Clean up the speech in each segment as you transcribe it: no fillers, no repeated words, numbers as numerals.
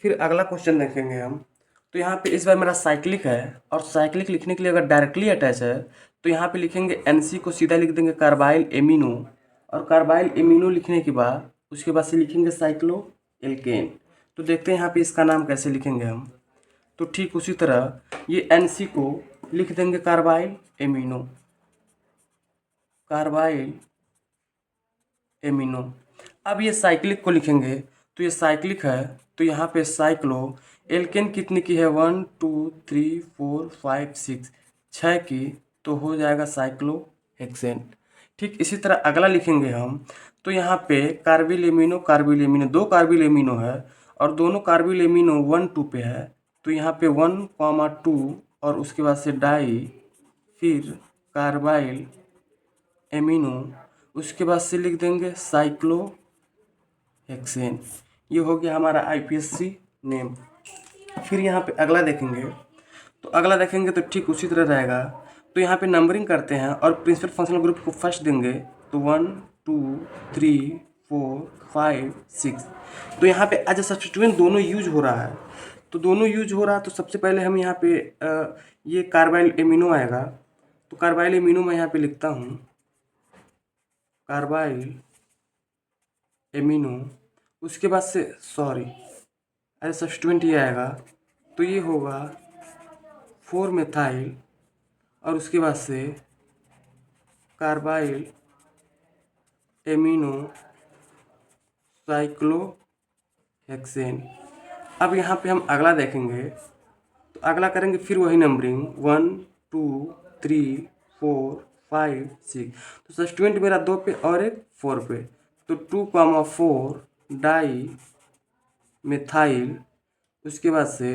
फिर अगला क्वेश्चन देखेंगे हम। तो यहाँ पे इस बार मेरा साइक्लिक है, और साइक्लिक लिखने के लिए अगर डायरेक्टली अटैच है तो यहाँ पे लिखेंगे एनसी को सीधा लिख देंगे कार्बाइल एमिनो, और कार्बाइल एमिनो लिखने के बाद उसके बाद से लिखेंगे साइक्लो एल्केन। तो देखते हैं यहाँ पे इसका नाम कैसे लिखेंगे हम। तो ठीक उसी तरह ये एनसी को लिख देंगे कार्बाइल एमिनो, कार्बाइल एमिनो। अब ये साइक्लिक को लिखेंगे, तो ये साइक्लिक है तो यहाँ पे साइक्लो एल्केन कितने की है, 1 2 3 4 5 6, 6 की, तो हो जाएगा साइक्लो हेक्सेन। ठीक इसी तरह अगला लिखेंगे हम। तो यहाँ पे कार्बिल एमिनो दो कार्बिल एमिनो है, और दोनों कार्बिल एमिनो 1 2 पे है, तो यहाँ पे 1 2 और उसके बाद से डाई, फिर कार्बाइल एमिनो, उसके बाद से लिख देंगे साइक्लो हेक्सेन। ये हो गया हमारा आईपीएससी नेम। फिर यहाँ पे अगला देखेंगे। तो अगला देखेंगे तो ठीक उसी तरह रहेगा। तो यहाँ पे नंबरिंग करते हैं और प्रिंसिपल फंक्शनल ग्रुप को फर्स्ट देंगे, तो 1 2 3 4 5 6। तो यहाँ पे एज ए सब्स्टिट्यूएंट दोनों यूज हो रहा है, तो दोनों यूज हो रहा है, तो सबसे पहले हम यहाँ पे ये कार्बाइल एमिनो आएगा। तो कार्बाइल एमिनो मैं यहाँ पे लिखता हूँ, कार्बाइल एमिनो, उसके बाद से सॉरी एज सब्स्टिट्यूएंट ये आएगा, तो ये होगा 4 मेथाइल, और उसके बाद से कार्बाइल एमिनो साइक्लो हेक्सेन। अब यहाँ पे हम अगला देखेंगे। तो अगला करेंगे फिर वही नंबरिंग 1 2 3 4 5 6। तो सब्स्टिट्यूएंट मेरा 2 पे और एक 4 पे, तो 2 4 डाई मिथाइल, उसके बाद से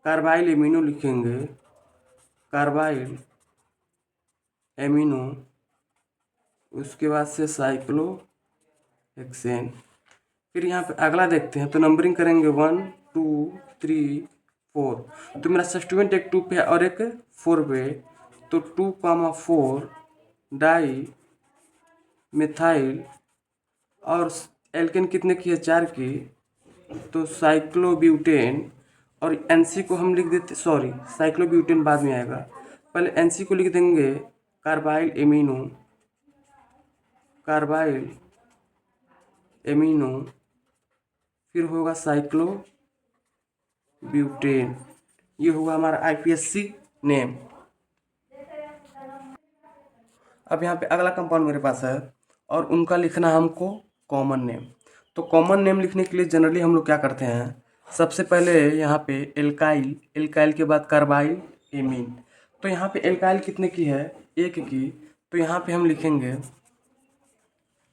कार्बाइल एमिनो लिखेंगे, कार्बाइल एमिनो, उसके बाद से साइक्लो हेक्सेन। फिर यहाँ पे अगला देखते हैं। तो नंबरिंग करेंगे 1 2 3 4। तो मेरा सब्स्टिट्यूएंट एक 2 पे है और एक 4 पे, तो 2 4 डाई मिथाइल, और एल्केन कितने की है, 4 की, तो साइक्लोब्यूटेन। और एनसी को हम लिख देते, सॉरी साइक्लोब्यूटेन बाद में आएगा, पहले एनसी को लिख देंगे कार्बाइल एमिनो, कार्बाइल एमिनो, फिर होगा साइक्लो ब्यूटेन। ये होगा हमारा आईपीएससी नेम। अब यहाँ पे अगला कंपाउंड मेरे पास है, और उनका लिखना है हमको कॉमन नेम। तो कॉमन नेम लिखने के लिए जनरली हम लोग क्या करते हैं, सबसे पहले यहाँ पे एल्काइल, एल्काइल के बाद कार्बाइल एमीन। तो यहाँ पे एल्काइल कितने की है, 1 की, तो यहाँ पे हम लिखेंगे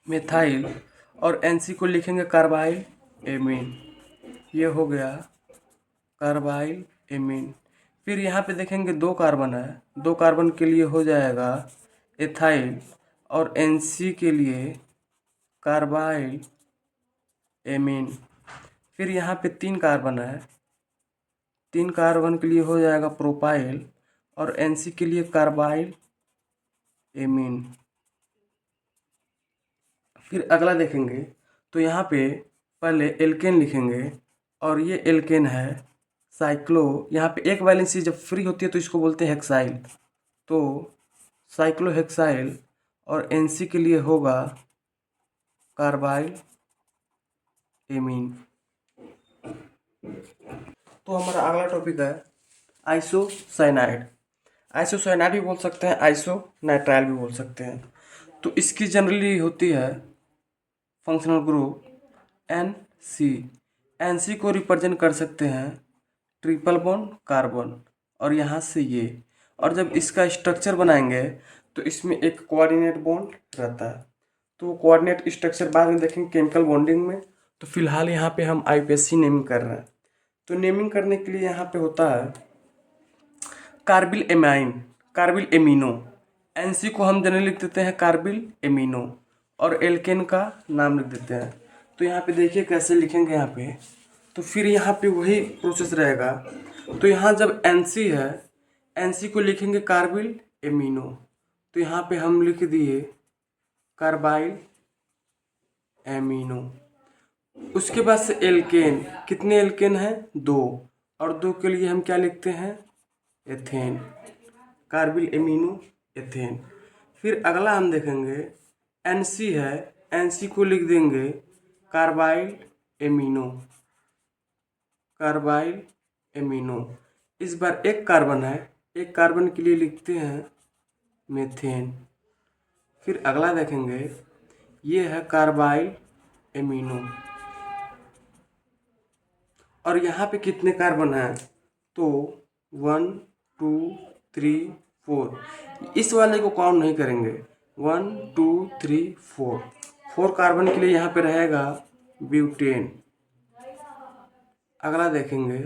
मिथाइल, और एनसी को लिखेंगे कार्बाइल एमीन। ये हो गया कार्बाइल एमीन। फिर यहाँ पे देखेंगे 2 कार्बन है, 2 कार्बन के लिए हो जाएगा एथाइल, और एनसी के लिए कार्बाइल एमीन। फिर यहाँ पे 3 कार्बन है, 3 कार्बन के लिए हो जाएगा प्रोपाइल, और एनसी के लिए कार्बाइल एमीन। फिर अगला देखेंगे। तो यहाँ पे पहले एल्केन लिखेंगे, और ये एल्केन है साइक्लो, यहाँ पे एक वैलेंसी जब फ्री होती है तो इसको बोलते हैं हेक्साइल, तो साइक्लो हेक्साइल, और एनसी के लिए होगा कार्बाइल एमीन। तो हमारा अगला टॉपिक है आइसोसाइनाइड। आइसोसाइनाइड भी बोल सकते हैं, आइसोनाइट्राइल भी बोल सकते हैं। तो इसकी जनरली होती है functional group N C. N C को रिप्रेजेंट कर सकते हैं ट्रिपल बॉन्ड कार्बन, और यहाँ से ये, और जब इसका स्ट्रक्चर बनाएंगे तो इसमें एक कोऑर्डिनेट बॉन्ड रहता है। तो वो कोऑर्डिनेट स्ट्रक्चर बाद में देखेंगे केमिकल बॉन्डिंग में। तो फिलहाल यहाँ पे हम आईपीएससी नेमिंग कर रहे हैं। तो नेमिंग करने के लिए यहाँ पे होता है carbyl amine, carbyl amino. NC को हम जनरली लिख देते हैं कार्बिल एमिनो, और एल्केन का नाम लिख देते हैं। तो यहाँ पे देखिए कैसे लिखेंगे यहाँ पे। तो फिर यहाँ पे वही प्रोसेस रहेगा। तो यहाँ जब एनसी है, एनसी को लिखेंगे कार्बिल एमिनो, तो यहाँ पे हम लिख दिए कार्बाइल एमिनो। उसके बाद से एल्केन, कितने एल्केन हैं? 2, और 2 के लिए हम क्या लिखते हैं? Ethane, carbyl amino ethane. फिर अगला हम देखेंगे एनसी है, एनसी को लिख देंगे कार्बाइल एमिनो, कार्बाइल एमिनो। इस बार एक कार्बन है, एक कार्बन के लिए लिखते हैं मेथेन। फिर अगला देखेंगे, ये है कार्बाइल एमिनो, और यहाँ पे कितने कार्बन हैं? तो 1 2 3 4, इस वाले को काउंट नहीं करेंगे। 1 2 3 4, 4 कार्बन के लिए यहाँ पे रहेगा ब्यूटेन। अगला देखेंगे,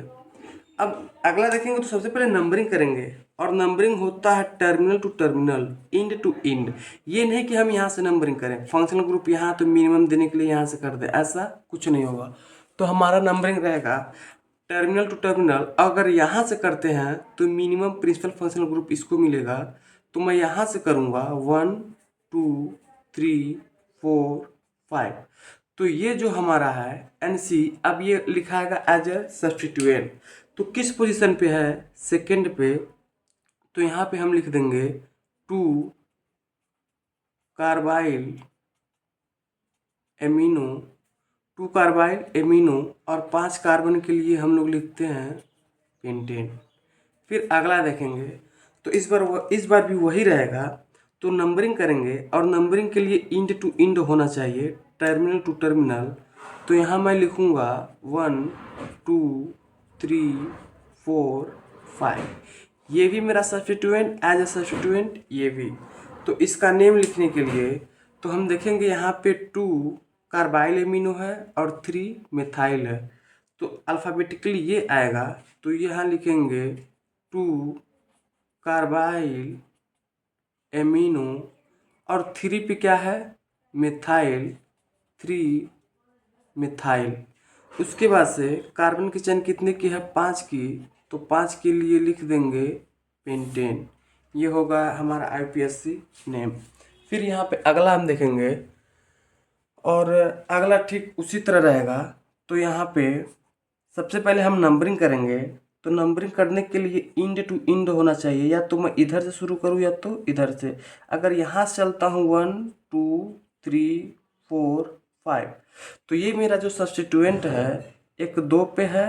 अब अगला देखेंगे तो सबसे पहले नंबरिंग करेंगे, और नंबरिंग होता है terminal to terminal, end to end. ये नहीं कि हम यहाँ से नंबरिंग करें, फंक्शनल ग्रुप यहाँ तो मिनिमम देने के लिए यहाँ से कर दे, ऐसा कुछ नहीं होगा। तो हमारा नंबरिंग रहेगा टर्मिनल टू टर्मिनल। अगर यहाँ से करते हैं तो मिनिमम प्रिंसिपल फंक्शनल ग्रुप इसको मिलेगा, तो मैं यहाँ से करूँगा 1 2 3 4 5। तो ये जो हमारा है NC, अब ये लिखाएगा एज ए सब्स्टिट्यूएंट। तो किस पोजीशन पे है? सेकंड पे। तो यहाँ पे हम लिख देंगे 2 कार्बाइल एमिनो, 2 कार्बाइल एमिनो, और 5 कार्बन के लिए हम लोग लिखते हैं पेंटेन। फिर अगला देखेंगे, तो इस बार भी वही रहेगा। तो नंबरिंग करेंगे, और नंबरिंग के लिए इंड टू इंड होना चाहिए, टर्मिनल टू टर्मिनल। तो यहाँ मैं लिखूँगा 1 2 3 4 5। ये भी मेरा सब्स्टिट्यूएंट एज ए सब्स्टिट्यूएंट, ये भी। तो इसका नेम लिखने के लिए तो हम देखेंगे यहाँ पे 2 कार्बाइल एमिनो है और 3 मिथाइल है, तो अल्फ़ाबेटिकली ये आएगा। तो यहाँ लिखेंगे 2 कार्बाइल एमिनो, और 3 पे क्या है? Methyl, 3 methyl. उसके बाद से कार्बन की चेन कितने की है? 5 की। तो 5 के लिए लिख देंगे पेंटेन। ये होगा हमारा IUPAC नेम। फिर यहाँ पे अगला हम देखेंगे, और अगला ठीक उसी तरह रहेगा। तो यहाँ पे सबसे पहले हम नंबरिंग करेंगे। तो नंबरिंग करने के लिए इंड टू इंड होना चाहिए, या तो मैं इधर से शुरू करूँ या तो इधर से। अगर यहाँ से चलता हूँ 1 2 3 4 5, तो ये मेरा जो सब्स्टिट्यूएंट है, एक 2 पे है,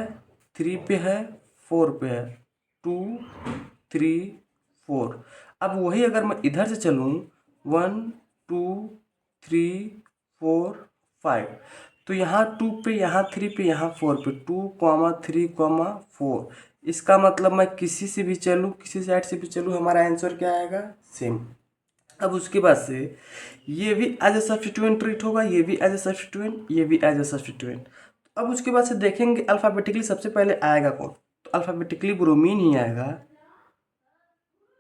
3 पे है, 4 पे है, 2 3 4। अब वही अगर मैं इधर से चलूँ 1 2 3 4 5, तो यहाँ 2 पे, यहाँ 3 पे, यहाँ 4 पे, 2 3 4। इसका मतलब मैं किसी से भी चलूँ, किसी साइड से भी चलूँ, हमारा आंसर क्या आएगा? सेम। अब उसके बाद से ये भी एज ए सब्स्टिट्यूएंट ट्रीट होगा, ये भी एज ए सब्स्टिट्यूएंट, ये भी एज ए सब्स्टिट्यूएंट। अब उसके बाद से देखेंगे अल्फ़ाबेटिकली सबसे पहले आएगा कौन? तो अल्फ़ाबेटिकली ब्रोमीन ही आएगा।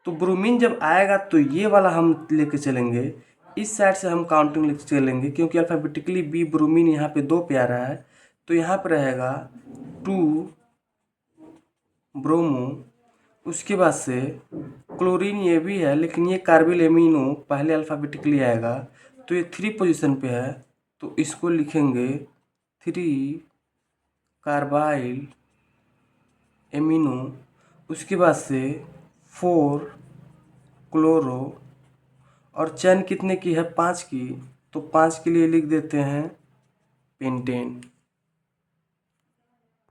तो ब्रोमीन जब आएगा तो ये वाला हम लेके चलेंगे, इस साइड से हम काउंटिंग लेके चलेंगे, क्योंकि अल्फ़ाबेटिकली बी ब्रोमीन यहाँ पे 2 पे आ रहा है। तो यहाँ पे रहेगा 2 ब्रोमो। उसके बाद से क्लोरीन ये भी है, लेकिन ये कार्बिल एमिनो पहले अल्फ़ाबेटिकली आएगा। तो ये 3 पोजीशन पे है, तो इसको लिखेंगे 3 कार्बाइल एमिनो। उसके बाद से 4 क्लोरो, और चेन कितने की है? 5 की। तो 5 के लिए लिख देते हैं पेंटेन।